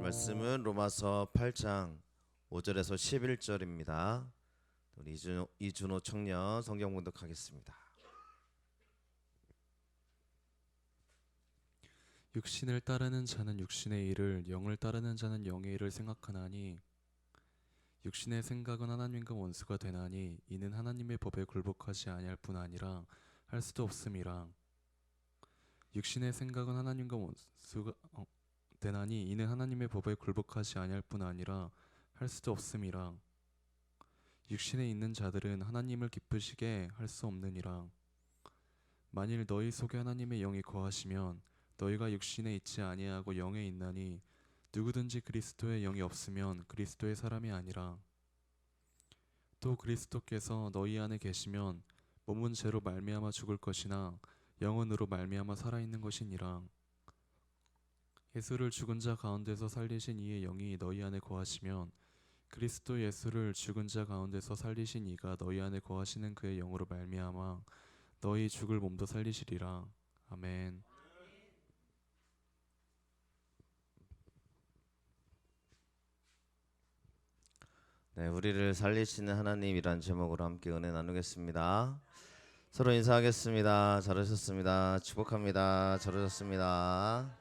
말씀은 로마서 8장 5절에서 11절입니다. 우리 이준호 청년 성경 봉독하겠습니다. 육신을 따르는 자는 육신의 일을, 영을 따르는 자는 영의 일을 생각하나니 육신의 생각은 하나님과 원수가 되나니 이는 하나님의 법에 굴복하지 아니할 뿐 아니라 할 수도 없음이라. 육신의 생각은 하나님과 원수가 되나니 이는 하나님의 법에 굴복하지 아니할 뿐 아니라 할 수도 없음이라. 육신에 있는 자들은 하나님을 기쁘시게 할 수 없느니라. 만일 너희 속에 하나님의 영이 거하시면 너희가 육신에 있지 아니하고 영에 있나니 누구든지 그리스도의 영이 없으면 그리스도의 사람이 아니라. 또 그리스도께서 너희 안에 계시면 몸은 죄로 말미암아 죽을 것이나 영혼으로 말미암아 살아있는 것이니라. 예수를 죽은 자 가운데서 살리신 이의 영이 너희 안에 거하시면 그리스도 예수를 죽은 자 가운데서 살리신 이가 너희 안에 거하시는 그의 영으로 말미암아 너희 죽을 몸도 살리시리라. 아멘. 네, 우리를 살리시는 하나님이란 제목으로 함께 은혜 나누겠습니다. 서로 인사하겠습니다. 잘하셨습니다. 축복합니다. 잘하셨습니다.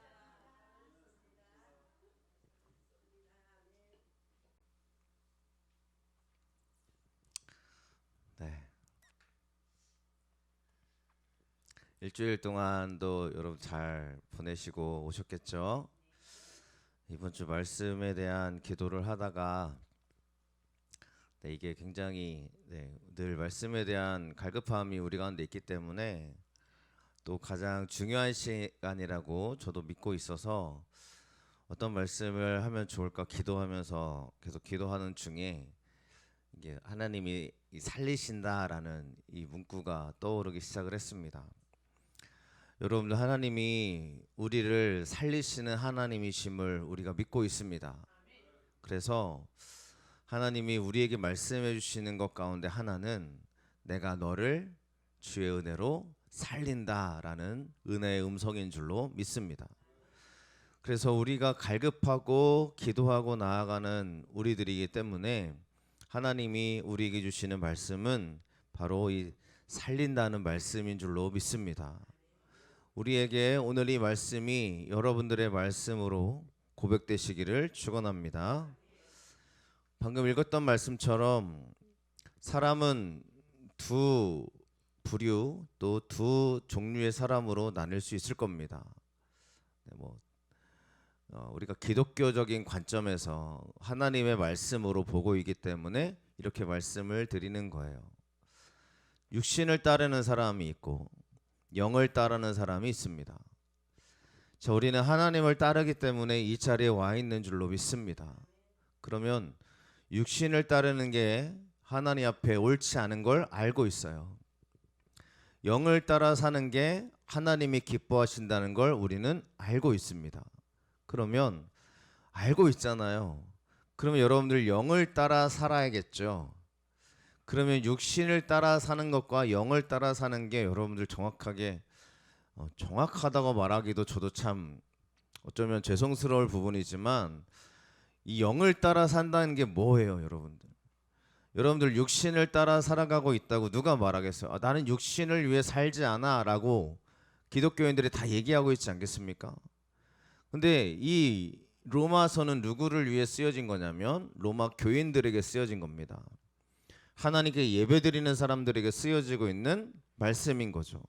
네, 일주일 동안도 여러분 잘 보내시고 오셨겠죠? 이번 주 말씀에 대한 기도를 하다가 이게 굉장히 늘 말씀에 대한 갈급함이 우리 가운데 있기 때문에 또 가장 중요한 시간이라고 저도 믿고 있어서 어떤 말씀을 하면 좋을까 기도하면서 계속 기도하는 중에 이게 하나님이 살리신다라는 이 문구가 떠오르기 시작을 했습니다. 여러분들, 하나님이 우리를 살리시는 하나님이심을 우리가 믿고 있습니다. 그래서 하나님이 우리에게 말씀해 주시는 것 가운데 하나는 내가 너를 주의 은혜로 살린다라는 은혜의 음성인 줄로 믿습니다. 그래서 우리가 갈급하고 기도하고 나아가는 우리들이기 때문에 하나님이 우리에게 주시는 말씀은 바로 이 살린다는 말씀인 줄로 믿습니다. 우리에게 오늘 이 말씀이 여러분들의 말씀으로 고백되시기를 축원합니다. 방금 읽었던 말씀처럼 사람은 두 부류 또 두 종류의 사람으로 나눌 수 있을 겁니다. 우리가 기독교적인 관점에서 하나님의 말씀으로 보고 있기 때문에 이렇게 말씀을 드리는 거예요. 육신을 따르는 사람이 있고 영을 따르는 사람이 있습니다. 우리는 하나님을 따르기 때문에 이 자리에 와 있는 줄로 믿습니다. 그러면 육신을 따르는 게 하나님 앞에 옳지 않은 걸 알고 있어요. 영을 따라 사는 게 하나님이 기뻐하신다는 걸 우리는 알고 있습니다. 그러면 알고 있잖아요. 그러면 여러분들 영을 따라 살아야겠죠. 그러면 육신을 따라 사는 것과 영을 따라 사는 게 여러분들 정확하다고 말하기도 저도 참 어쩌면 죄송스러울 부분이지만 이 영을 따라 산다는 게 뭐예요, 여러분들? 여러분들 육신을 따라 살아가고 있다고 누가 말하겠어요? 나는 육신을 위해 살지 않아 라고 기독교인들이 다 얘기하고 있지 않겠습니까? 근데 이 로마서는 누구를 위해 쓰여진 거냐면 로마 교인들에게 쓰여진 겁니다. 하나님께 예배드리는 사람들에게 쓰여지고 있는 말씀인 거죠.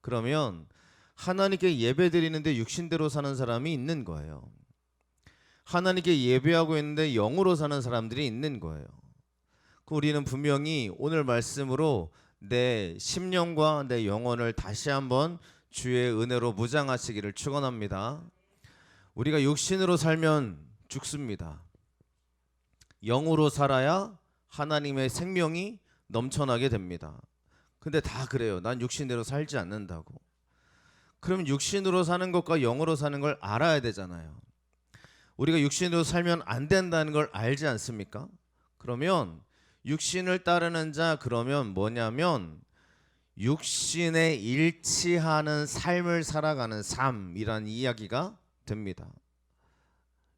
그러면 하나님께 예배드리는데 육신대로 사는 사람이 있는 거예요. 하나님께 예배하고 있는데 영으로 사는 사람들이 있는 거예요. 우리는 분명히 오늘 말씀으로 내 심령과 내 영혼을 다시 한번 주의 은혜로 무장하시기를 축원합니다. 우리가 육신으로 살면 죽습니다. 영으로 살아야 하나님의 생명이 넘쳐나게 됩니다. 근데 다 그래요. 난 육신대로 살지 않는다고. 그럼 육신으로 사는 것과 영으로 사는 걸 알아야 되잖아요. 우리가 육신으로 살면 안 된다는 걸 알지 않습니까? 그러면 육신을 따르는 자, 그러면 뭐냐면 육신에 일치하는 삶을 살아가는 삶이란 이야기가 됩니다.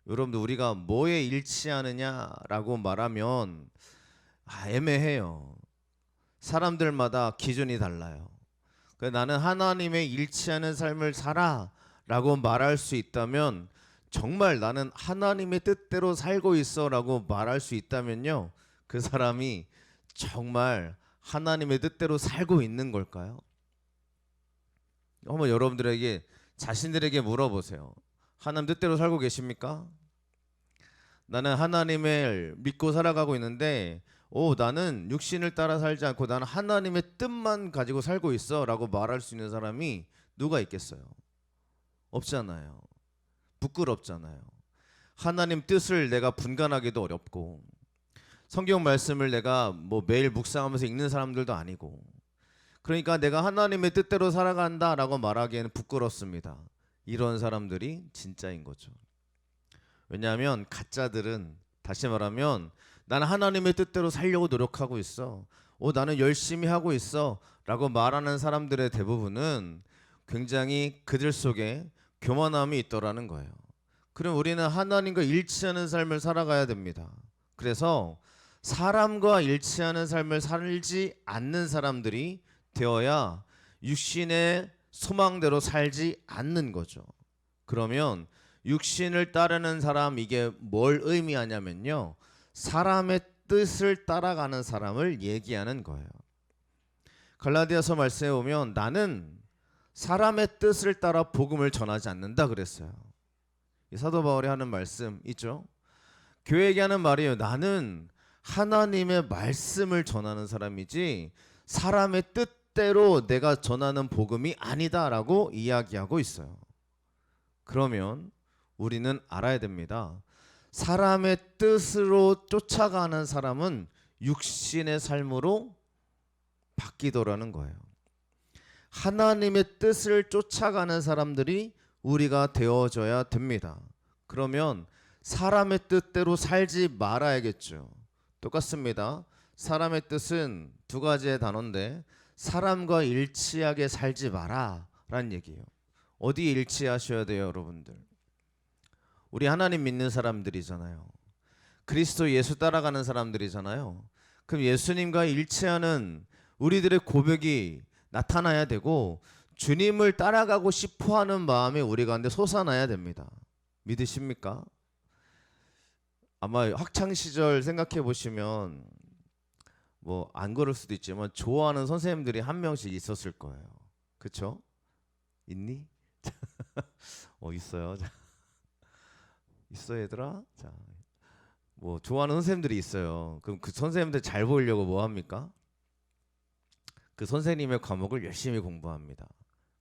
여러분들 우리가 뭐에 일치하느냐라고 말하면 애매해요. 사람들마다 기준이 달라요. 나는 하나님의 일치하는 삶을 살아라고 말할 수 있다면, 정말 나는 하나님의 뜻대로 살고 있어라고 말할 수 있다면요, 그 사람이 정말 하나님의 뜻대로 살고 있는 걸까요? 한번 여러분들에게 자신들에게 물어보세요. 하나님 뜻대로 살고 계십니까? 나는 하나님을 믿고 살아가고 있는데 나는 육신을 따라 살지 않고 나는 하나님의 뜻만 가지고 살고 있어 라고 말할 수 있는 사람이 누가 있겠어요? 없잖아요. 부끄럽잖아요. 하나님 뜻을 내가 분간하기도 어렵고, 성경 말씀을 내가 매일 묵상하면서 읽는 사람들도 아니고, 그러니까 내가 하나님의 뜻대로 살아간다 라고 말하기에는 부끄럽습니다. 이런 사람들이 진짜인 거죠. 왜냐하면 가짜들은, 다시 말하면 나는 하나님의 뜻대로 살려고 노력하고 있어, 나는 열심히 하고 있어 라고 말하는 사람들의 대부분은 굉장히 그들 속에 교만함이 있더라는 거예요. 그럼 우리는 하나님과 일치하는 삶을 살아가야 됩니다. 그래서 사람과 일치하는 삶을 살지 않는 사람들이 되어야 육신의 소망대로 살지 않는 거죠. 그러면 육신을 따르는 사람, 이게 뭘 의미하냐면요, 사람의 뜻을 따라가는 사람을 얘기하는 거예요. 갈라디아서 말씀에 보면 나는 사람의 뜻을 따라 복음을 전하지 않는다 그랬어요. 이 사도 바울이 하는 말씀 있죠. 교회에게 하는 말이에요. 나는 하나님의 말씀을 전하는 사람이지 사람의 뜻대로 내가 전하는 복음이 아니다라고 이야기하고 있어요. 그러면 우리는 알아야 됩니다. 사람의 뜻으로 쫓아가는 사람은 육신의 삶으로 바뀌더라는 거예요. 하나님의 뜻을 쫓아가는 사람들이 우리가 되어져야 됩니다. 그러면 사람의 뜻대로 살지 말아야겠죠. 똑같습니다. 사람의 뜻은 두 가지의 단어인데, 사람과 일치하게 살지 마라 라는 얘기예요. 어디에 일치하셔야 돼요, 여러분들? 우리 하나님 믿는 사람들이잖아요. 그리스도 예수 따라가는 사람들이잖아요. 그럼 예수님과 일치하는 우리들의 고백이 나타나야 되고, 주님을 따라가고 싶어하는 마음이 우리 가운데 솟아나야 됩니다. 믿으십니까? 아마 학창 시절 생각해 보시면 안 그럴 수도 있지만 좋아하는 선생님들이 한 명씩 있었을 거예요. 그렇죠? 있니? 있어요. 있어 얘들아? 자, 좋아하는 선생님들이 있어요. 그럼 그 선생님들 잘 보이려고 뭐 합니까? 그 선생님의 과목을 열심히 공부합니다.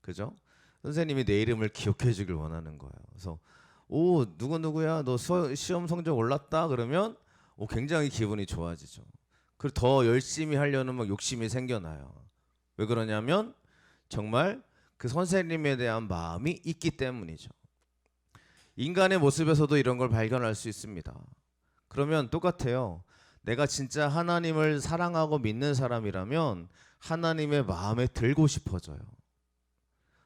그죠? 선생님이 내 이름을 기억해 주길 원하는 거예요. 그래서 누구야 너 시험 성적 올랐다 그러면 굉장히 기분이 좋아지죠. 그리고 더 열심히 하려는 욕심이 생겨나요. 왜 그러냐면 정말 그 선생님에 대한 마음이 있기 때문이죠. 인간의 모습에서도 이런 걸 발견할 수 있습니다. 그러면 똑같아요. 내가 진짜 하나님을 사랑하고 믿는 사람이라면 하나님의 마음에 들고 싶어져요.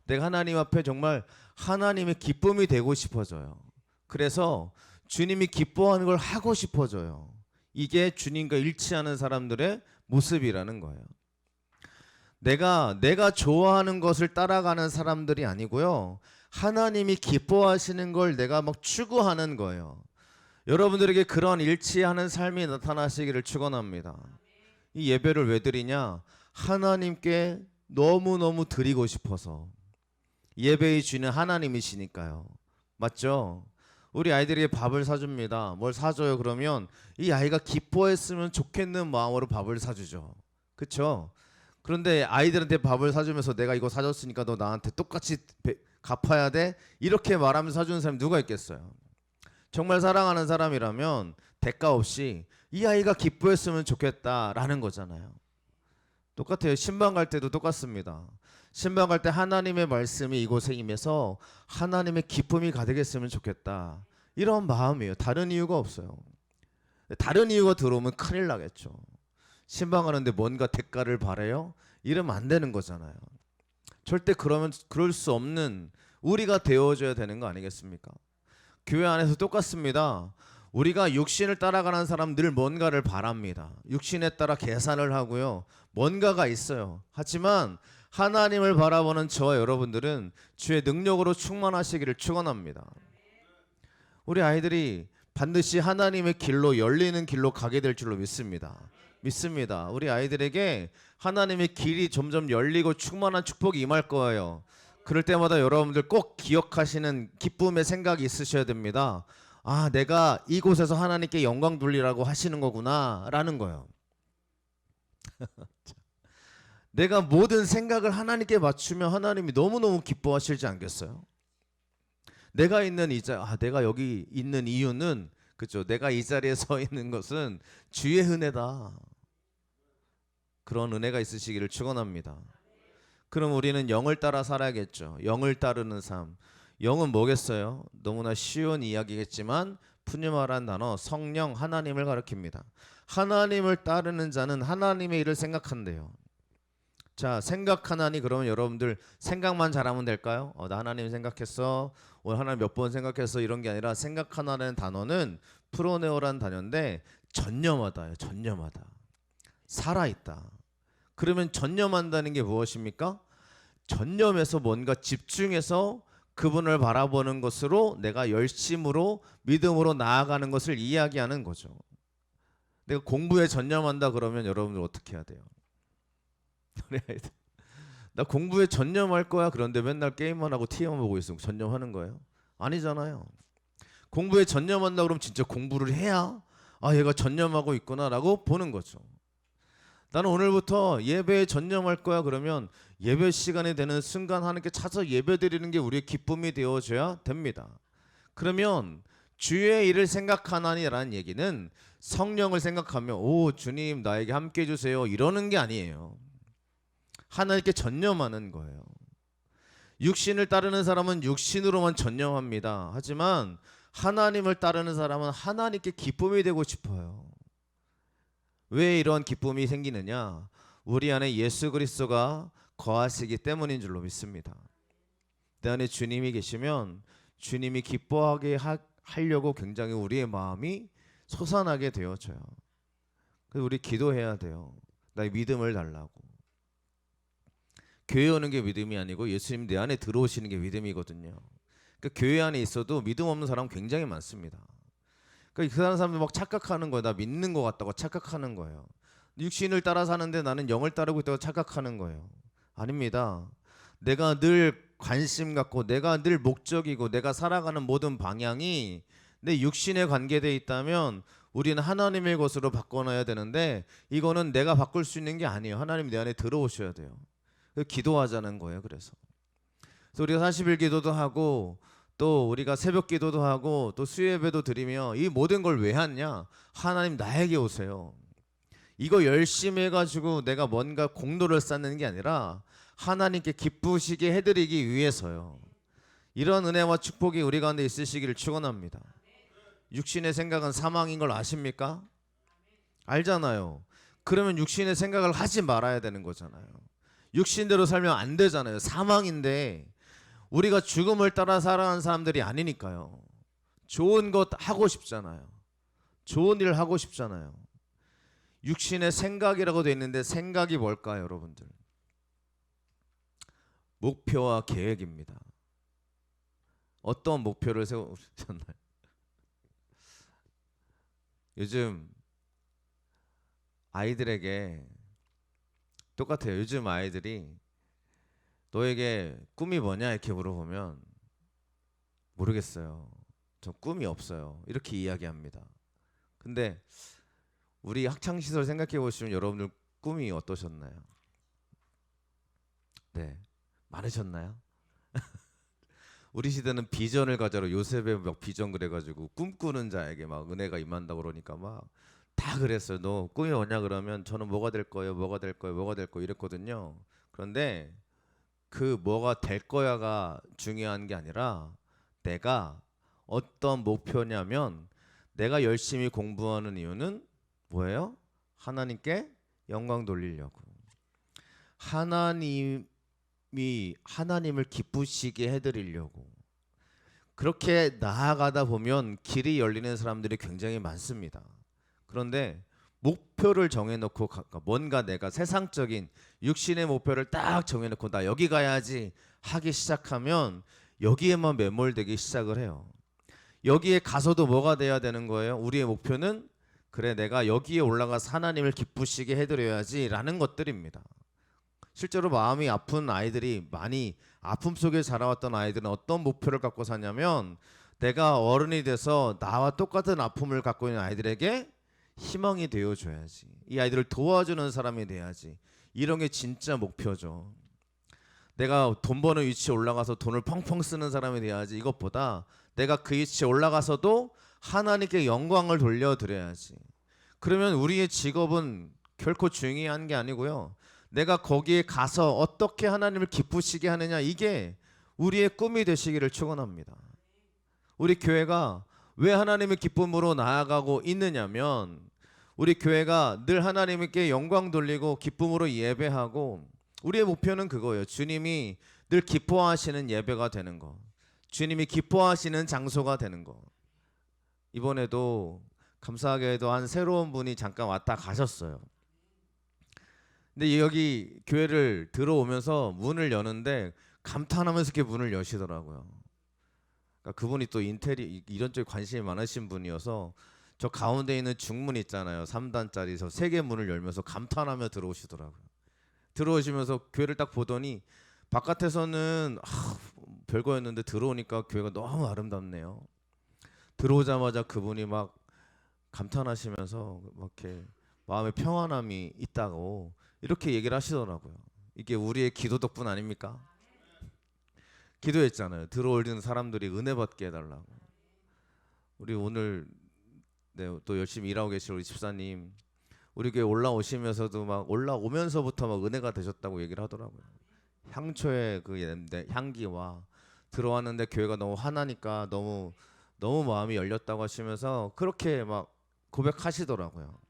내가 하나님 앞에 정말 하나님의 기쁨이 되고 싶어져요. 그래서 주님이 기뻐하는 걸 하고 싶어져요. 이게 주님과 일치하는 사람들의 모습이라는 거예요. 내가 좋아하는 것을 따라가는 사람들이 아니고요, 하나님이 기뻐하시는 걸 내가 추구하는 거예요. 여러분들에게 그런 일치하는 삶이 나타나시기를 축원합니다. 이 예배를 왜 드리냐? 하나님께 너무너무 드리고 싶어서. 예배의 주는 하나님이시니까요. 맞죠? 우리 아이들에게 밥을 사줍니다. 뭘 사줘요? 그러면 이 아이가 기뻐했으면 좋겠는 마음으로 밥을 사주죠. 그렇죠? 그런데 아이들한테 밥을 사주면서 내가 이거 사줬으니까 너 나한테 똑같이 갚아야 돼? 이렇게 말하면서 사주는 사람이 누가 있겠어요? 정말 사랑하는 사람이라면 대가 없이 이 아이가 기뻐했으면 좋겠다라는 거잖아요. 똑같아요. 신방 갈 때도 똑같습니다. 신방 갈 때 하나님의 말씀이 이곳에 임해서 하나님의 기쁨이 가득했으면 좋겠다, 이런 마음이에요. 다른 이유가 없어요. 다른 이유가 들어오면 큰일 나겠죠. 신방하는데 뭔가 대가를 바래요? 이러면 안 되는 거잖아요. 절대 그럴 수 없는 우리가 되어줘야 되는 거 아니겠습니까? 교회 안에서 똑같습니다. 우리가 육신을 따라가는 사람 늘 뭔가를 바랍니다. 육신에 따라 계산을 하고요. 뭔가가 있어요. 하지만 하나님을 바라보는 저와 여러분들은 주의 능력으로 충만하시기를 축원합니다. 우리 아이들이 반드시 하나님의 길로 열리는 길로 가게 될 줄로 믿습니다. 믿습니다. 우리 아이들에게 하나님의 길이 점점 열리고 충만한 축복이 임할 거예요. 그럴 때마다 여러분들 꼭 기억하시는 기쁨의 생각이 있으셔야 됩니다. 아, 내가 이곳에서 하나님께 영광 돌리라고 하시는 거구나 라는 거예요. 내가 모든 생각을 하나님께 맞추면 하나님이 너무너무 기뻐하실지 않겠어요? 내가 있는 내가 여기 있는 이유는, 그죠? 내가 이 자리에 서 있는 것은 주의 은혜다. 그런 은혜가 있으시기를 축원합니다. 그럼 우리는 영을 따라 살아야겠죠. 영을 따르는 삶. 영은 뭐겠어요? 너무나 쉬운 이야기겠지만 푸념하라는 단어, 성령, 하나님을 가리킵니다. 하나님을 따르는 자는 하나님의 일을 생각한대요. 자, 생각하나니 그러면 여러분들 생각만 잘하면 될까요? 나 하나님 생각했어. 오늘 하나님 몇 번 생각했어. 이런 게 아니라 생각하나라는 단어는 프로네오라는 단어인데 전념하다예요. 전념하다. 살아있다. 그러면 전념한다는 게 무엇입니까? 전념해서 뭔가 집중해서 그분을 바라보는 것으로 내가 열심으로 믿음으로 나아가는 것을 이야기하는 거죠. 내가 공부에 전념한다 그러면 여러분들 어떻게 해야 돼요? 나 공부에 전념할 거야. 그런데 맨날 게임만 하고 TV만 보고 있으면 전념하는 거예요? 아니잖아요. 공부에 전념한다 그러면 진짜 공부를 해야 얘가 전념하고 있구나라고 보는 거죠. 나는 오늘부터 예배에 전념할 거야 그러면 예배 시간이 되는 순간 하나님께 찾아 예배 드리는 게 우리의 기쁨이 되어줘야 됩니다. 그러면 주의 일을 생각하나니라는 얘기는 성령을 생각하며 오 주님 나에게 함께 해주세요 이러는 게 아니에요. 하나님께 전념하는 거예요. 육신을 따르는 사람은 육신으로만 전념합니다. 하지만 하나님을 따르는 사람은 하나님께 기쁨이 되고 싶어요. 왜 이런 기쁨이 생기느냐? 우리 안에 예수 그리스도가 거하시기 때문인 줄로 믿습니다. 내 안에 주님이 계시면 주님이 기뻐하게 하려고 굉장히 우리의 마음이 솟아나게 되어져요. 그래서 우리 기도해야 돼요. 나의 믿음을 달라고. 교회 오는 게 믿음이 아니고 예수님 내 안에 들어오시는 게 믿음이거든요. 그러니까 교회 안에 있어도 믿음 없는 사람 굉장히 많습니다. 그러니까 그 사람들 막 착각하는 거예요. 나 믿는 것 같다고 착각하는 거예요. 육신을 따라 사는데 나는 영을 따르고 있다고 착각하는 거예요. 아닙니다. 내가 늘 관심 갖고 내가 늘 목적이고 내가 살아가는 모든 방향이 내 육신에 관계되어 있다면 우리는 하나님의 것으로 바꿔놔야 되는데 이거는 내가 바꿀 수 있는 게 아니에요. 하나님 내 안에 들어오셔야 돼요. 기도하자는 거예요. 그래서 우리가 40일 기도도 하고 또 우리가 새벽 기도도 하고 또 수요예배도 드리며 이 모든 걸 왜 하냐? 하나님 나에게 오세요. 이거 열심히 해가지고 내가 뭔가 공로를 쌓는 게 아니라 하나님께 기쁘시게 해드리기 위해서요. 이런 은혜와 축복이 우리 가운데 있으시기를 축원합니다. 육신의 생각은 사망인 걸 아십니까? 알잖아요. 그러면 육신의 생각을 하지 말아야 되는 거잖아요. 육신대로 살면 안 되잖아요. 사망인데 우리가 죽음을 따라 살아가는 사람들이 아니니까요. 좋은 것 하고 싶잖아요. 좋은 일 하고 싶잖아요. 육신의 생각이라고 돼 있는데 생각이 뭘까요, 여러분들? 목표와 계획입니다. 어떤 목표를 세우셨나요? 요즘 아이들에게 똑같아요. 요즘 아이들이 너에게 꿈이 뭐냐 이렇게 물어보면 모르겠어요. 저 꿈이 없어요. 이렇게 이야기합니다. 근데 우리 학창 시절 생각해 보시면 여러분들 꿈이 어떠셨나요? 네, 많으셨나요? 우리 시대는 비전을 가져라. 요셉의 막 비전 그래가지고 꿈꾸는 자에게 막 은혜가 임한다 그러니까 막 다 그랬어요. 너 꿈이 뭐냐 그러면 저는 뭐가 될 거예요, 뭐가 될 거예요, 뭐가 될 거예요 이랬거든요. 그런데 그 뭐가 될 거야가 중요한 게 아니라 내가 어떤 목표냐면 내가 열심히 공부하는 이유는 뭐예요? 하나님께 영광 돌리려고. 하나님을 기쁘시게 해드리려고. 그렇게 나아가다 보면 길이 열리는 사람들이 굉장히 많습니다. 그런데 목표를 정해놓고 뭔가 내가 세상적인 육신의 목표를 딱 정해놓고 나 여기 가야지 하기 시작하면 여기에만 매몰되기 시작을 해요. 여기에 가서도 뭐가 돼야 되는 거예요? 우리의 목표는 그래 내가 여기에 올라가서 하나님을 기쁘시게 해드려야지 라는 것들입니다. 실제로 마음이 아픈 아이들이 많이 아픔 속에 자라왔던 아이들은 어떤 목표를 갖고 사냐면 내가 어른이 돼서 나와 똑같은 아픔을 갖고 있는 아이들에게 희망이 되어줘야지, 이 아이들을 도와주는 사람이 돼야지, 이런 게 진짜 목표죠. 내가 돈 버는 위치에 올라가서 돈을 펑펑 쓰는 사람이 돼야지, 이것보다 내가 그 위치에 올라가서도 하나님께 영광을 돌려드려야지. 그러면 우리의 직업은 결코 중요한 게 아니고요, 내가 거기에 가서 어떻게 하나님을 기쁘시게 하느냐, 이게 우리의 꿈이 되시기를 축원합니다. 우리 교회가 왜 하나님의 기쁨으로 나아가고 있느냐면 우리 교회가 늘 하나님께 영광 돌리고 기쁨으로 예배하고, 우리의 목표는 그거예요. 주님이 늘 기뻐하시는 예배가 되는 거, 주님이 기뻐하시는 장소가 되는 거. 이번에도 감사하게도 한 새로운 분이 잠깐 왔다 가셨어요. 근데 여기 교회를 들어오면서 문을 여는데 감탄하면서 이렇게 문을 여시더라고요. 그러니까 그분이 또 인테리 이런 쪽에 관심이 많으신 분이어서 저 가운데 있는 중문 있잖아요, 3단짜리 저 3개 문을 열면서 감탄하며 들어오시더라고요. 들어오시면서 교회를 딱 보더니 바깥에서는 별거였는데 들어오니까 교회가 너무 아름답네요. 들어오자마자 그분이 막 감탄하시면서 막 이렇게 마음에 평안함이 있다고 이렇게 얘기를 하시더라고요. 이게 우리의 기도 덕분 아닙니까? 기도했잖아요. 들어오는 사람들이 은혜 받게 해달라고. 우리 오늘 또 열심히 일하고 계실 우리 집사님, 우리 교회 올라오시면서도 막 올라오면서부터 막 은혜가 되셨다고 얘기를 하더라고요. 향초의 그 향기와 들어왔는데 교회가 너무 화나니까 너무 마음이 열렸다고 하시면서 그렇게 막 고백하시더라고요.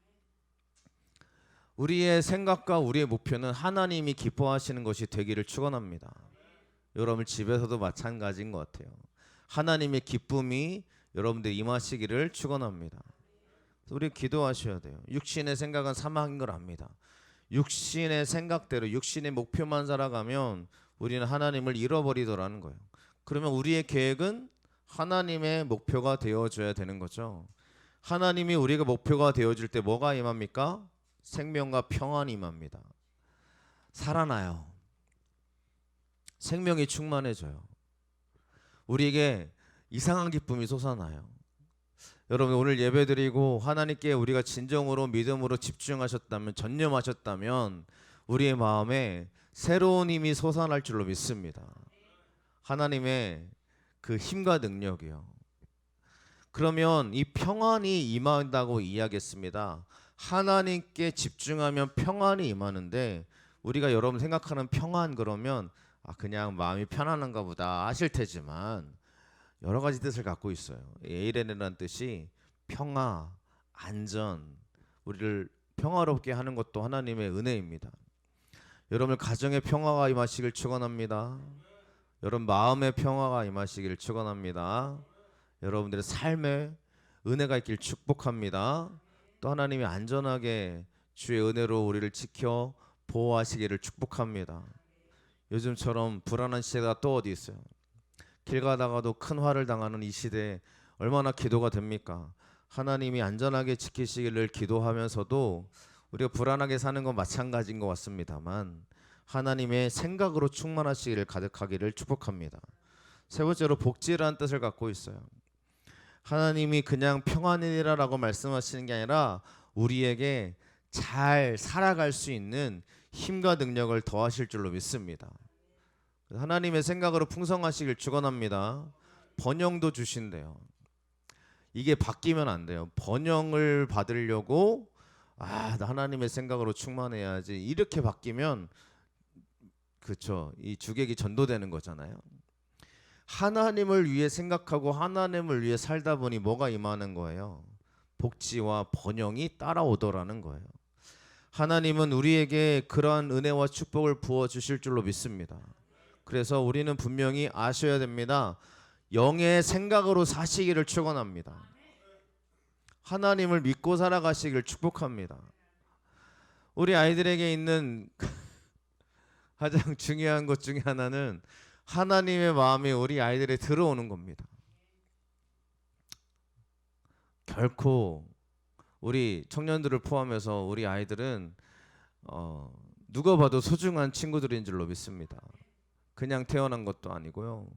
우리의 생각과 우리의 목표는 하나님이 기뻐하시는 것이 되기를 축원합니다. 여러분 집에서도 마찬가지인 것 같아요. 하나님의 기쁨이 여러분들 임하시기를 축원합니다. 우리 기도하셔야 돼요. 육신의 생각은 사망인 걸 압니다. 육신의 생각대로 육신의 목표만 살아가면 우리는 하나님을 잃어버리더라는 거예요. 그러면 우리의 계획은 하나님의 목표가 되어줘야 되는 거죠. 하나님이 우리가 목표가 되어줄 때 뭐가 임합니까? 생명과 평안이 임합니다. 살아나요. 생명이 충만해져요. 우리에게 이상한 기쁨이 솟아나요. 여러분 오늘 예배드리고 하나님께 우리가 진정으로 믿음으로 집중하셨다면, 전념하셨다면 우리의 마음에 새로운 힘이 솟아날 줄로 믿습니다. 하나님의 그 힘과 능력이요. 그러면 이 평안이 임한다고 이야기했습니다. 하나님께 집중하면 평안이 임하는데, 우리가 여러분 생각하는 평안 그러면 그냥 마음이 편안한가 보다 하실 테지만 여러 가지 뜻을 갖고 있어요. 에이레네라는 뜻이 평화, 안전, 우리를 평화롭게 하는 것도 하나님의 은혜입니다. 여러분 가정의 평화가 임하시길 축원합니다. 여러분 마음의 평화가 임하시길 축원합니다. 여러분들의 삶에 은혜가 있길 축복합니다. 또 하나님이 안전하게 주의 은혜로 우리를 지켜 보호하시기를 축복합니다. 요즘처럼 불안한 시대가 또 어디 있어요? 길 가다가도 큰 화를 당하는 이 시대에 얼마나 기도가 됩니까? 하나님이 안전하게 지키시기를 기도하면서도 우리가 불안하게 사는 건 마찬가지인 것 같습니다만 하나님의 생각으로 충만하시기를 가득하기를 축복합니다. 세 번째로 복지라는 뜻을 갖고 있어요. 하나님이 그냥 평안이라라고 말씀하시는 게 아니라 우리에게 잘 살아갈 수 있는 힘과 능력을 더하실 줄로 믿습니다. 하나님의 생각으로 풍성하시길 축원합니다. 번영도 주신대요. 이게 바뀌면 안 돼요. 번영을 받으려고 나 하나님의 생각으로 충만해야지 이렇게 바뀌면 그렇죠. 이 주객이 전도되는 거잖아요. 하나님을 위해 생각하고 하나님을 위해 살다 보니 뭐가 임하는 거예요? 복지와 번영이 따라오더라는 거예요. 하나님은 우리에게 그러한 은혜와 축복을 부어 주실 줄로 믿습니다. 그래서 우리는 분명히 아셔야 됩니다. 영의 생각으로 사시기를 축원합니다. 하나님을 믿고 살아가시기를 축복합니다. 우리 아이들에게 있는 가장 중요한 것 중에 하나는 하나님의 마음이 우리 아이들에 들어오는 겁니다. 결코 우리 청년들을 포함해서 우리 아이들은 누가 봐도 소중한 친구들인 줄로 믿습니다. 그냥 태어난 것도 아니고요.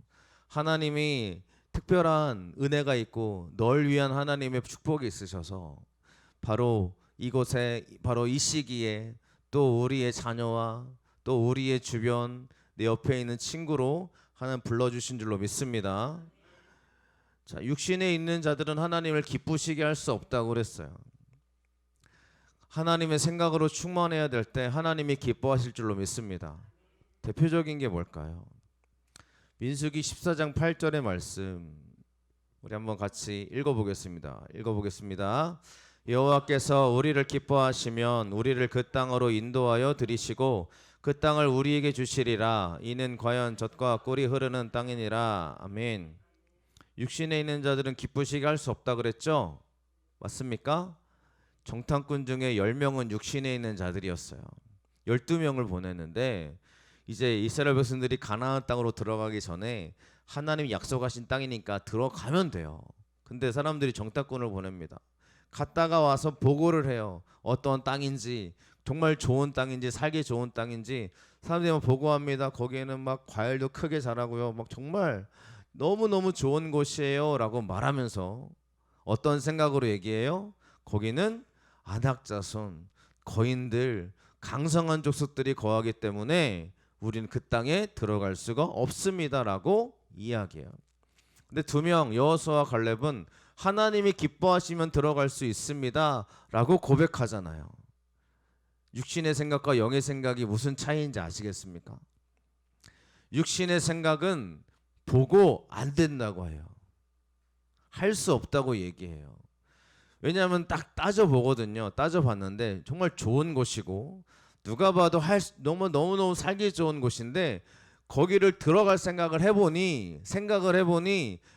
하나님이 특별한 은혜가 있고 널 위한 하나님의 축복이 있으셔서 바로 이곳에 바로 이 시기에 또 우리의 자녀와 또 우리의 주변 내 옆에 있는 친구로 하나님 불러주신 줄로 믿습니다. 자, 육신에 있는 자들은 하나님을 기쁘시게 할 수 없다고 그랬어요. 하나님의 생각으로 충만해야 될 때 하나님이 기뻐하실 줄로 믿습니다. 대표적인 게 뭘까요? 민수기 14장 8절의 말씀 우리 한번 같이 읽어보겠습니다. 여호와께서 우리를 기뻐하시면 우리를 그 땅으로 인도하여 들이시고 그 땅을 우리에게 주시리라. 이는 과연 젖과 꿀이 흐르는 땅이니라. 아멘. 육신에 있는 자들은 기쁘시게 할 수 없다 그랬죠? 맞습니까? 정탐꾼 중에 10명은 육신에 있는 자들이었어요. 12명을 보냈는데 이제 이스라엘 백성들이 가나안 땅으로 들어가기 전에 하나님이 약속하신 땅이니까 들어가면 돼요. 근데 사람들이 정탐꾼을 보냅니다. 갔다가 와서 보고를 해요. 어떤 땅인지, 정말 좋은 땅인지, 살기 좋은 땅인지 사람들이 막 보고합니다. 거기에는 막 과일도 크게 자라고요. 막 정말 너무너무 좋은 곳이에요 라고 말하면서 어떤 생각으로 얘기해요? 거기는 안악자손, 거인들, 강성한 족속들이 거하기 때문에 우리는 그 땅에 들어갈 수가 없습니다라고 이야기해요. 근데 2명 여호수아와 갈렙은 하나님이 기뻐하시면 들어갈 수 있습니다라고 고백하잖아요. 육신의 생각과 영의 생각이 무슨 차이인지 아시겠습니까? 육신의 생각은 보고 안 된다고 해요. 할 수 없다고 얘기해요. 왜냐하면 딱 따져보거든요. 따져봤는데 정말 좋은 곳이고 누가 봐도 너무너무 살기 좋은 곳인데 거기를 들어갈 생각을 해보니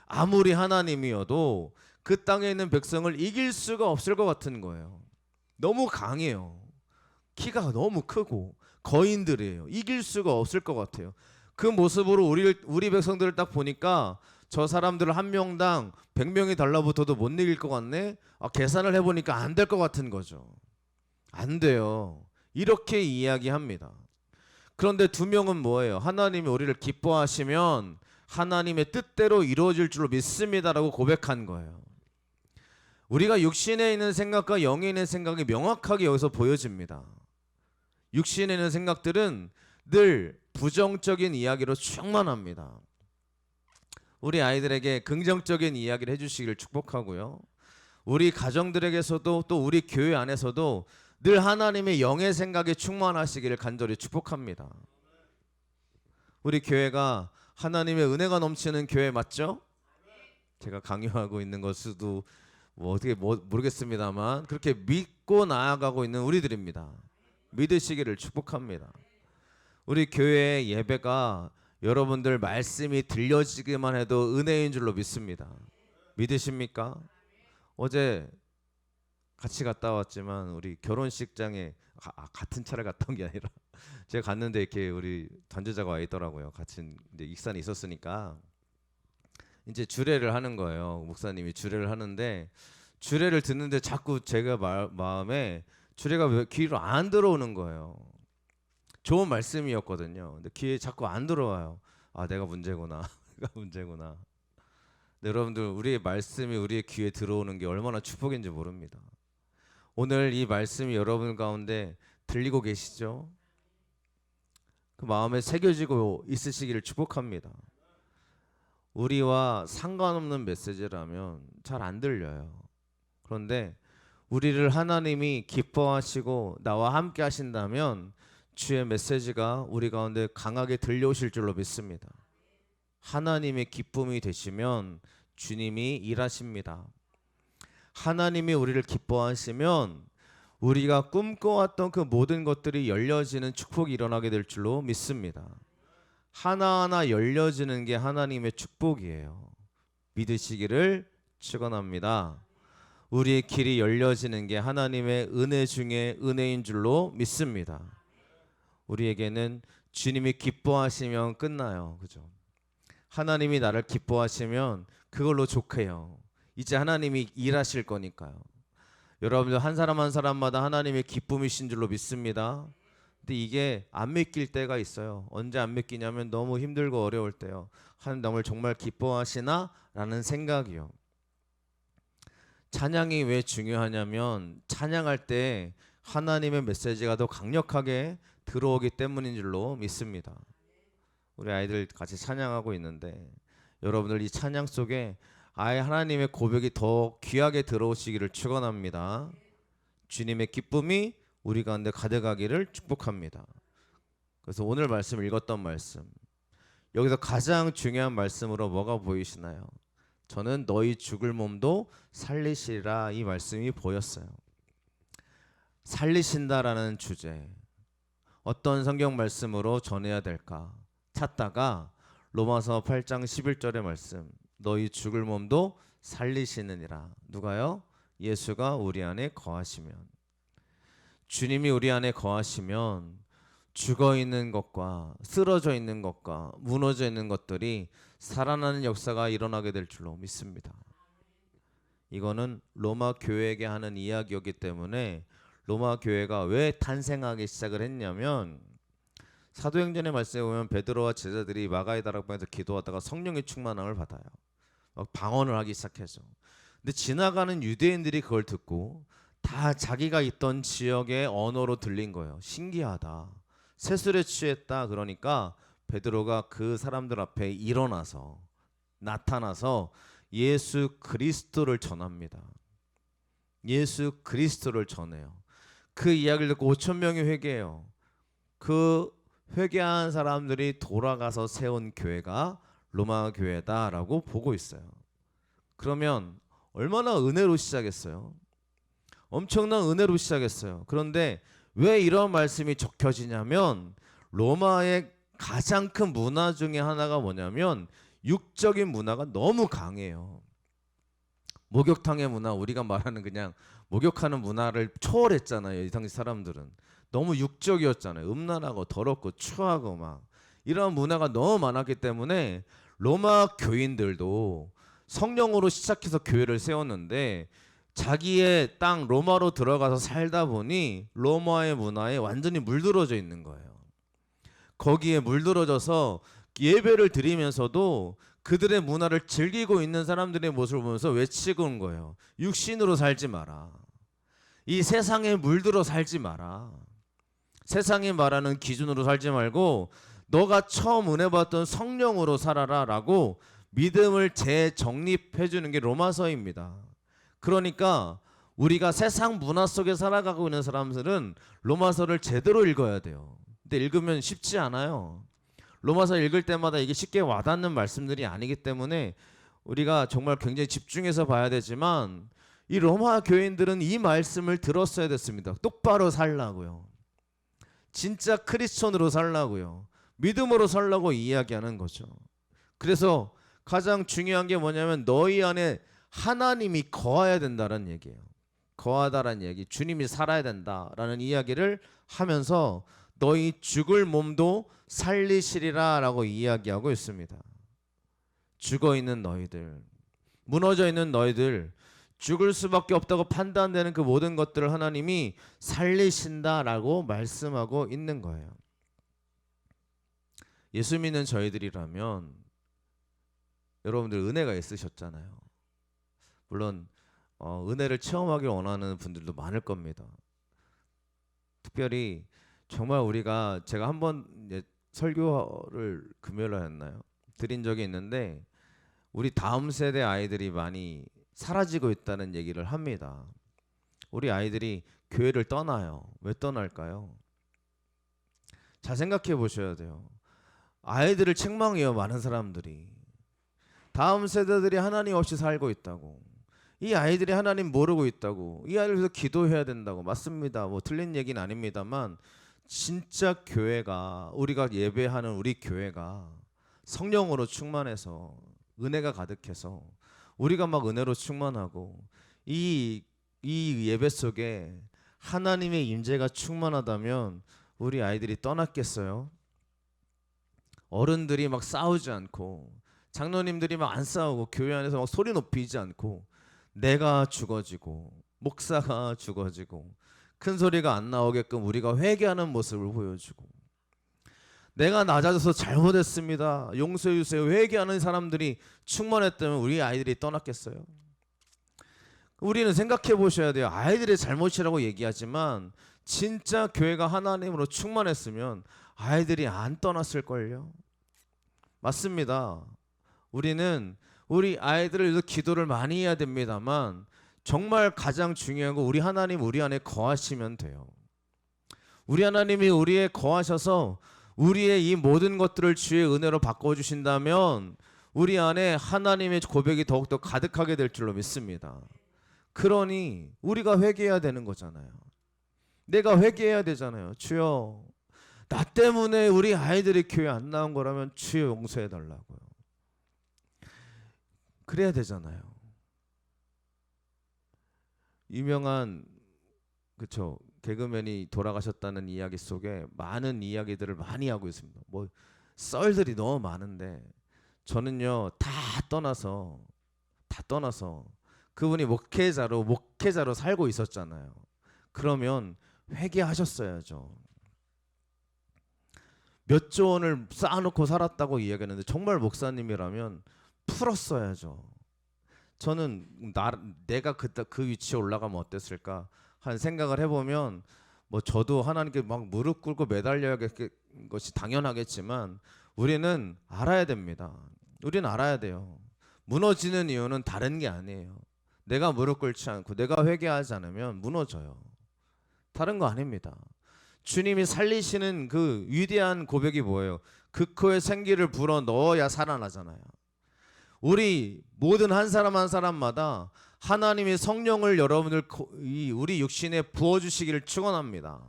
아무리 하나님이어도 그 땅에 있는 백성을 이길 수가 없을 것 같은 거예요. 너무 강해요. 키가 너무 크고 거인들이에요. 이길 수가 없을 것 같아요. 그 모습으로 우리 백성들을 딱 보니까 저 사람들을 한 명당 100명이 달라붙어도 못 이길 것 같네. 계산을 해보니까 안 될 것 같은 거죠. 안 돼요. 이렇게 이야기합니다. 그런데 2명은 뭐예요? 하나님이 우리를 기뻐하시면 하나님의 뜻대로 이루어질 줄로 믿습니다라고 고백한 거예요. 우리가 육신에 있는 생각과 영에 있는 생각이 명확하게 여기서 보여집니다. 육신에 있는 생각들은 늘 부정적인 이야기로 충만합니다. 우리 아이들에게 긍정적인 이야기를 해주시기를 축복하고요. 우리 가정들에게서도 또 우리 교회 안에서도 늘 하나님의 영의 생각에 충만하시기를 간절히 축복합니다. 우리 교회가 하나님의 은혜가 넘치는 교회 맞죠? 제가 강요하고 있는 것도 어떻게 모르겠습니다만 그렇게 믿고 나아가고 있는 우리들입니다. 믿으시기를 축복합니다. 우리 교회의 예배가 여러분들 말씀이 들려지기만 해도 은혜인 줄로 믿습니다. 믿으십니까? 어제 같이 갔다 왔지만 우리 결혼식장에 같은 차를 갔다 온 게 아니라 제가 갔는데 이렇게 우리 단주자가 와 있더라고요. 같이 이제 익산에 있었으니까 이제 주례를 하는 거예요. 목사님이 주례를 하는데 주례를 듣는데 자꾸 제가 마음에 주례가 귀로 안 들어오는 거예요. 좋은 말씀이었거든요. 근데 귀에 자꾸 안 들어와요. 내가 문제구나. 내가 문제구나. 근데 여러분들 우리의 말씀이 우리의 귀에 들어오는 게 얼마나 축복인지 모릅니다. 오늘 이 말씀이 여러분 가운데 들리고 계시죠? 그 마음에 새겨지고 있으시기를 축복합니다. 우리와 상관없는 메시지라면 잘 안 들려요. 그런데 우리를 하나님이 기뻐하시고 나와 함께 하신다면 주의 메시지가 우리 가운데 강하게 들려오실 줄로 믿습니다. 하나님의 기쁨이 되시면 주님이 일하십니다. 하나님이 우리를 기뻐하시면 우리가 꿈꿔왔던 그 모든 것들이 열려지는 축복이 일어나게 될 줄로 믿습니다. 하나하나 열려지는 게 하나님의 축복이에요. 믿으시기를 축원합니다. 우리의 길이 열려지는 게 하나님의 은혜 중에 은혜인 줄로 믿습니다. 우리에게는 주님이 기뻐하시면 끝나요. 그죠? 하나님이 나를 기뻐하시면 그걸로 족해요. 이제 하나님이 일하실 거니까요. 여러분들 한 사람 한 사람마다 하나님의 기쁨이신 줄로 믿습니다. 근데 이게 안 믿길 때가 있어요. 언제 안 믿기냐면 너무 힘들고 어려울 때요. 하나님 나를 정말 기뻐하시나? 라는 생각이요. 찬양이 왜 중요하냐면 찬양할 때 하나님의 메시지가 더 강력하게 들어오기 때문인 줄로 믿습니다. 우리 아이들 같이 찬양하고 있는데 여러분들 이 찬양 속에 아예 하나님의 고백이 더 귀하게 들어오시기를 축원합니다. 주님의 기쁨이 우리 가운데 가득하기를 축복합니다. 그래서 오늘 말씀 읽었던 말씀 여기서 가장 중요한 말씀으로 뭐가 보이시나요? 저는 너희 죽을 몸도 살리시리라 이 말씀이 보였어요. 살리신다라는 주제 어떤 성경 말씀으로 전해야 될까 찾다가 로마서 8장 11절의 말씀 너희 죽을 몸도 살리시느니라. 누가요? 예수가 우리 안에 거하시면. 주님이 우리 안에 거하시면 죽어 있는 것과 쓰러져 있는 것과 무너져 있는 것들이 살아나는 역사가 일어나게 될 줄로 믿습니다. 이거는 로마 교회에게 하는 이야기였기 때문에 로마 교회가 왜 탄생하기 시작을 했냐면 사도행전의 말씀에 보면 베드로와 제자들이 마가의 다락방에서 기도하다가 성령의 충만함을 받아요. 막 방언을 하기 시작해서. 근데 지나가는 유대인들이 그걸 듣고 다 자기가 있던 지역의 언어로 들린 거예요. 신기하다. 세술에 취했다. 그러니까 베드로가 그 사람들 앞에 일어나서 나타나서 예수 그리스도를 전합니다. 예수 그리스도를 전해요. 그 이야기를 듣고 5천 명이 회개해요. 그 회개한 사람들이 돌아가서 세운 교회가 로마 교회다라고 보고 있어요. 그러면 얼마나 은혜로 시작했어요. 엄청난 은혜로 시작했어요. 그런데 왜 이런 말씀이 적혀지냐면 로마의 가장 큰 문화 중에 하나가 뭐냐면 육적인 문화가 너무 강해요. 목욕탕의 문화, 우리가 말하는 그냥 목욕하는 문화를 초월했잖아요. 이 당시 사람들은 너무 육적이었잖아요. 음란하고 더럽고 추하고 막 이런 문화가 너무 많았기 때문에 로마 교인들도 성령으로 시작해서 교회를 세웠는데 자기의 땅 로마로 들어가서 살다 보니 로마의 문화에 완전히 물들어져 있는 거예요. 거기에 물들어져서 예배를 드리면서도 그들의 문화를 즐기고 있는 사람들의 모습을 보면서 외치고 온 거예요. 육신으로 살지 마라. 이 세상에 물들어 살지 마라. 세상이 말하는 기준으로 살지 말고 너가 처음 은혜 받던 성령으로 살아라 라고 믿음을 재정립해 주는 게 로마서입니다. 그러니까 우리가 세상 문화 속에 살아가고 있는 사람들은 로마서를 제대로 읽어야 돼요. 근데 읽으면 쉽지 않아요. 로마서 읽을 때마다 이게 쉽게 와닿는 말씀들이 아니기 때문에 우리가 정말 굉장히 집중해서 봐야 되지만 이 로마 교인들은 이 말씀을 들었어야 됐습니다. 똑바로 살라고요. 진짜 크리스천으로 살라고요. 믿음으로 살라고 이야기하는 거죠. 그래서 가장 중요한 게 뭐냐면 너희 안에 하나님이 거해야 된다는 얘기예요. 거하다라는 얘기, 주님이 살아야 된다라는 이야기를 하면서 너희 죽을 몸도 살리시리라 라고 이야기하고 있습니다. 죽어있는 너희들, 무너져 있는 너희들, 죽을 수밖에 없다고 판단되는 그 모든 것들을 하나님이 살리신다라고 말씀하고 있는 거예요. 예수 믿는 저희들이라면 여러분들 은혜가 있으셨잖아요. 물론 은혜를 체험하길 원하는 분들도 많을 겁니다. 특별히 정말 우리가 제가 한번 설교를 금요일에 했나요? 드린 적이 있는데 우리 다음 세대 아이들이 많이 사라지고 있다는 얘기를 합니다. 우리 아이들이 교회를 떠나요. 왜 떠날까요? 잘 생각해 보셔야 돼요. 아이들을 책망해요. 많은 사람들이. 다음 세대들이 하나님 없이 살고 있다고. 이 아이들이 하나님 모르고 있다고. 이 아이들 위해서 기도해야 된다고. 맞습니다. 뭐 틀린 얘기는 아닙니다만 진짜 교회가 우리가 예배하는 우리 교회가 성령으로 충만해서 은혜가 가득해서 우리가 막 은혜로 충만하고 이 예배 속에 하나님의 임재가 충만하다면 우리 아이들이 떠났겠어요? 어른들이 막 싸우지 않고 장로님들이 막 안 싸우고 교회 안에서 막 소리 높이지 않고 내가 죽어지고 목사가 죽어지고 큰 소리가 안 나오게끔 우리가 회개하는 모습을 보여주고 내가 낮아져서 잘못했습니다. 용서해 주세요. 회개하는 사람들이 충만했다면 우리 아이들이 떠났겠어요? 우리는 생각해 보셔야 돼요. 아이들의 잘못이라고 얘기하지만 진짜 교회가 하나님으로 충만했으면 아이들이 안 떠났을걸요. 맞습니다. 우리는 우리 아이들을 위해서 기도를 많이 해야 됩니다만 정말 가장 중요한 거 우리 하나님 우리 안에 거하시면 돼요. 우리 하나님이 우리에 거하셔서 우리의 이 모든 것들을 주의 은혜로 바꿔주신다면 우리 안에 하나님의 고백이 더욱더 가득하게 될 줄로 믿습니다. 그러니 우리가 회개해야 되는 거잖아요. 내가 회개해야 되잖아요. 주여, 나 때문에 우리 아이들이 교회 안 나온 거라면 주여 용서해 달라고요. 그래야 되잖아요. 유명한 그쵸 개그맨이 돌아가셨다는 이야기 속에 많은 이야기들을 많이 하고 있습니다. 뭐 썰들이 너무 많은데 저는요 다 떠나서 그분이 목회자로 살고 있었잖아요. 그러면 회개하셨어야죠. 몇 조 원을 쌓아놓고 살았다고 이야기하는데 정말 목사님이라면 풀었어야죠. 저는 내가 그 위치에 올라가면 어땠을까 한 생각을 해보면 뭐 저도 하나님께 막 무릎 꿇고 매달려야 할 것이 당연하겠지만 우리는 알아야 됩니다. 우리는 알아야 돼요. 무너지는 이유는 다른 게 아니에요. 내가 무릎 꿇지 않고 내가 회개하지 않으면 무너져요. 다른 거 아닙니다. 주님이 살리시는 그 위대한 고백이 뭐예요? 그 코에 생기를 불어 넣어야 살아나잖아요. 우리 모든 한 사람 한 사람마다 하나님의 성령을 여러분들 우리 육신에 부어주시기를 축원합니다.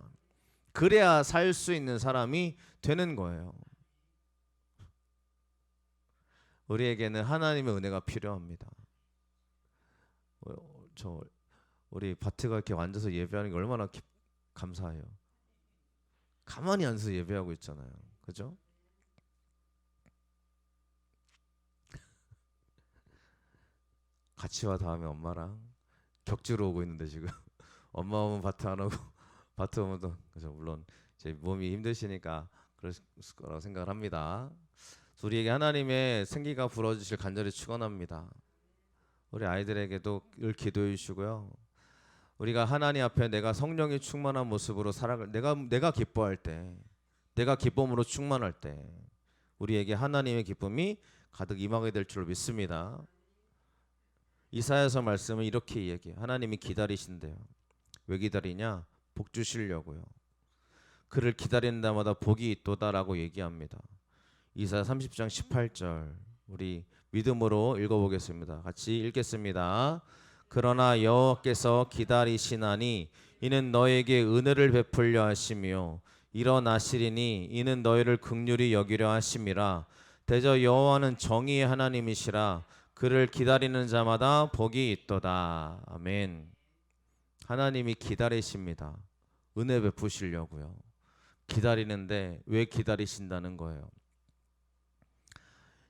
그래야 살 수 있는 사람이 되는 거예요. 우리에게는 하나님의 은혜가 필요합니다. 우리 바트가 이렇게 앉아서 예배하는 게 얼마나 감사해요. 가만히 앉아서 예배하고 있잖아요. 그죠? 같이 와 다음에 엄마랑 격주로 오고 있는데 지금 엄마 오면 바트 안 오고 바트 오면 또 그죠? 물론 제 몸이 힘드시니까 그럴 거라고 생각을 합니다. 우리에게 하나님의 생기가 불어주실 간절히 축원합니다. 우리 아이들에게도 늘 기도해 주시고요. 우리가 하나님 앞에 내가 성령이 충만한 모습으로 살아갈 내가 기뻐할 때, 내가 기쁨으로 충만할 때 우리에게 하나님의 기쁨이 가득 임하게 될 줄 믿습니다. 이사야서 말씀은 이렇게 얘기해요. 하나님이 기다리신대요. 왜 기다리냐? 복 주시려고요. 그를 기다리는 날마다 복이 있도다라고 얘기합니다. 이사야 30장 18절 우리 믿음으로 읽어보겠습니다. 같이 읽겠습니다. 그러나 여호와께서 기다리시나니 이는 너에게 은혜를 베풀려 하시며 일어나시리니 이는 너희를 긍휼히 여기려 하심이라. 대저 여호와는 정의의 하나님이시라. 그를 기다리는 자마다 복이 있도다. 아멘. 하나님이 기다리십니다. 은혜 베푸시려고요. 기다리는데 왜 기다리신다는 거예요?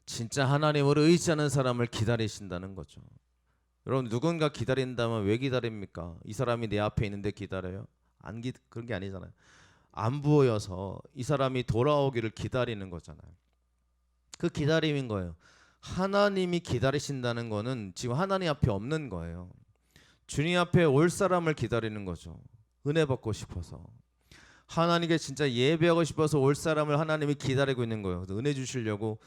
진짜 하나님을 의지하는 사람을 기다리신다는 거죠. 여러분 누군가 기다린다면 왜 기다립니까? 이 사람이 내 앞에 있는데 기다려요? 그런 게 아니잖아요. 안 보여서 이 사람이 돌아오기를 기다리는 거잖아요. 그 기다림인 거예요. 하나님이 기다리신다는 거는 지금 하나님 앞에 없는 거예요. 주님 앞에 올 사람을 기다리는 거죠. 은혜 받고 싶어서 하나님께 진짜 예배하고 싶어서 올 사람을 하나님이 기다리고 있는 거예요. 은혜 주시려고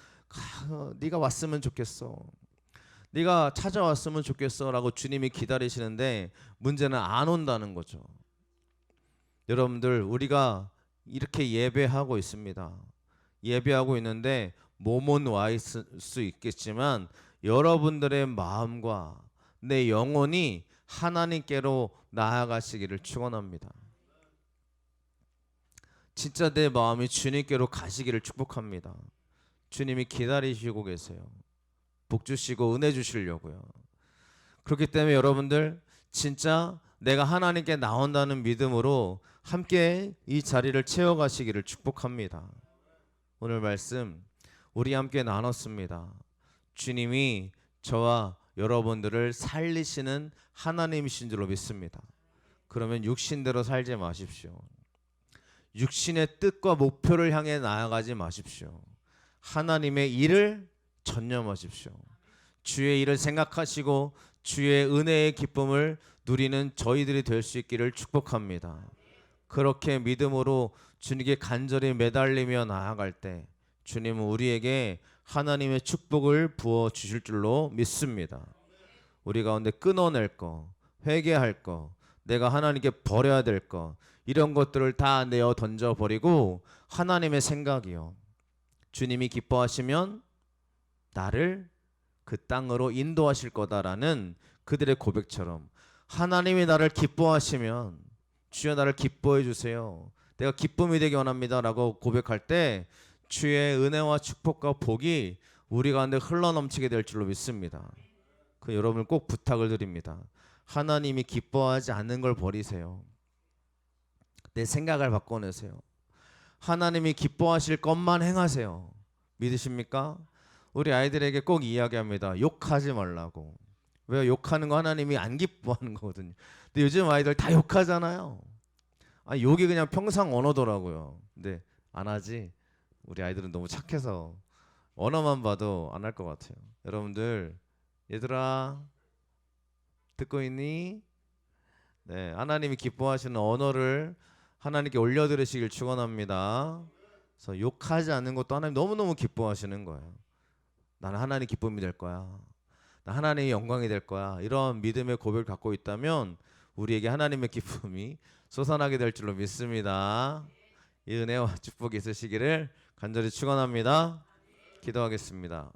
네가 왔으면 좋겠어, 네가 찾아왔으면 좋겠어 라고 주님이 기다리시는데 문제는 안 온다는 거죠. 여러분들 우리가 이렇게 예배하고 있습니다. 예배하고 있는데 몸은 와 있을 수 있겠지만 여러분들의 마음과 내 영혼이 하나님께로 나아가시기를 축원합니다. 진짜 내 마음이 주님께로 가시기를 축복합니다. 주님이 기다리시고 계세요. 복 주시고 은혜 주시려고요. 그렇기 때문에 여러분들 진짜 내가 하나님께 나온다는 믿음으로 함께 이 자리를 채워가시기를 축복합니다. 오늘 말씀 우리 함께 나눴습니다. 주님이 저와 여러분들을 살리시는 하나님이신 줄로 믿습니다. 그러면 육신대로 살지 마십시오. 육신의 뜻과 목표를 향해 나아가지 마십시오. 하나님의 일을 전념하십시오. 주의 일을 생각하시고 주의 은혜의 기쁨을 누리는 저희들이 될 수 있기를 축복합니다. 그렇게 믿음으로 주님께 간절히 매달리며 나아갈 때 주님은 우리에게 하나님의 축복을 부어 주실 줄로 믿습니다. 우리 가운데 끊어낼 거, 회개할 거, 내가 하나님께 버려야 될 거, 이런 것들을 다 내어 던져버리고 하나님의 생각이요, 주님이 기뻐하시면 나를 그 땅으로 인도하실 거다라는 그들의 고백처럼 하나님이 나를 기뻐하시면 주여 나를 기뻐해 주세요, 내가 기쁨이 되기 원합니다 라고 고백할 때 주의 은혜와 축복과 복이 우리 가운데 흘러넘치게 될 줄로 믿습니다. 그 여러분을 꼭 부탁을 드립니다. 하나님이 기뻐하지 않는 걸 버리세요. 내 생각을 바꿔내세요. 하나님이 기뻐하실 것만 행하세요. 믿으십니까? 우리 아이들에게 꼭 이야기합니다. 욕하지 말라고. 왜요? 욕하는 거 하나님이 안 기뻐하는 거거든요. 근데 요즘 아이들 다 욕하잖아요. 욕이 그냥 평상 언어더라고요. 근데 안 하지. 우리 아이들은 너무 착해서 언어만 봐도 안 할 것 같아요. 여러분들, 얘들아 듣고 있니? 네, 하나님이 기뻐하시는 언어를 하나님께 올려드리시길 축원합니다. 그래서 욕하지 않는 것도 하나님 너무너무 기뻐하시는 거예요. 나는 하나님 기쁨이 될 거야. 나 하나님의 영광이 될 거야. 이런 믿음의 고백을 갖고 있다면 우리에게 하나님의 기쁨이 솟아나게 될 줄로 믿습니다. 이 은혜와 축복이 있으시기를 간절히 축원합니다. 기도하겠습니다.